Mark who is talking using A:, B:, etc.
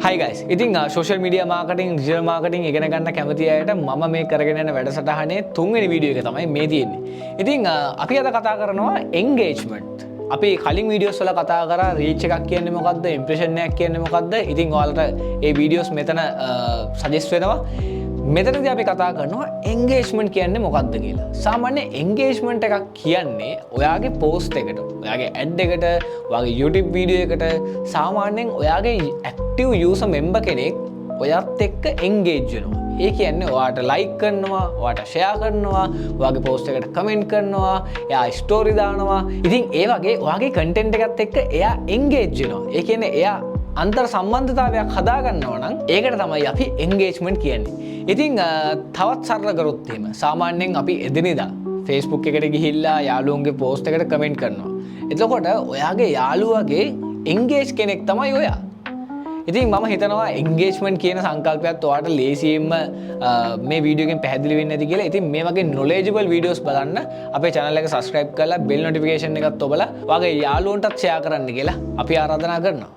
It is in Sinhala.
A: Hi guys. ඉතින් social media marketing, digital marketing ඉගෙන ගන්න කැමති අයට මම මේ කරගෙන යන වැඩසටහනේ තුන්වෙනි වීඩියෝ එක තමයි මේ තියෙන්නේ. ඉතින් අපි අද කතා කරනවා engagement. අපි කලින් වීඩියෝස් වල කතා කරා reach එකක් කියන්නේ මොකද්ද, impression එකක් කියන්නේ මොකද්ද. ඉතින් ඔයාලට මේ වීඩියෝස් මෙතන suggest වෙනවා. මෙතනදී අපි කතා කරනවා engagement කියන්නේ මොකක්ද කියලා. සාමාන්‍ය engagement එකක් කියන්නේ ඔයාගේ post එකට, ඔයාගේ ad එකට, ඔයාගේ YouTube වීඩියෝ එකට සාමාන්‍යයෙන් ඔයාගේ active user member කෙනෙක් ඔයත් එක්ක engage වෙනවා. ඒ කියන්නේ ඔයාට like කරනවා, ඔයාට share කරනවා, ඔයාගේ post එකට comment කරනවා, එයා story දානවා. ඉතින් ඒ වගේ ඔයාගේ content එකත් එක්ක එයා engage වෙනවා. ඒ කියන්නේ එයා අන්තර් සම්බන්ධතාවයක් හදා ගන්නවා නම් ඒකට තමයි අපි engagement කියන්නේ. ඉතින් තවත් සරල කරොත් එහෙම සාමාන්‍යයෙන් අපි එදිනෙදා Facebook එකට ගිහිල්ලා යාළුවන්ගේ post එකට comment කරනවා. එතකොට ඔයාගේ යාළුවගේ engage කෙනෙක් තමයි ඔයා. ඉතින් මම හිතනවා engagement කියන සංකල්පයත් ඔයාලට ලේසියෙන්ම මේ වීඩියෝ එකෙන් පැහැදිලි වෙන්නේ නැති කියලා. ඉතින් මේ වගේ knowledgeable videos බලන්න අපේ channel එක subscribe කරලා bell notification එකත් ඔබලා ඔයාගේ යාළුවන්ටත් share කරන්න කියලා අපි ආරාධනා කරනවා.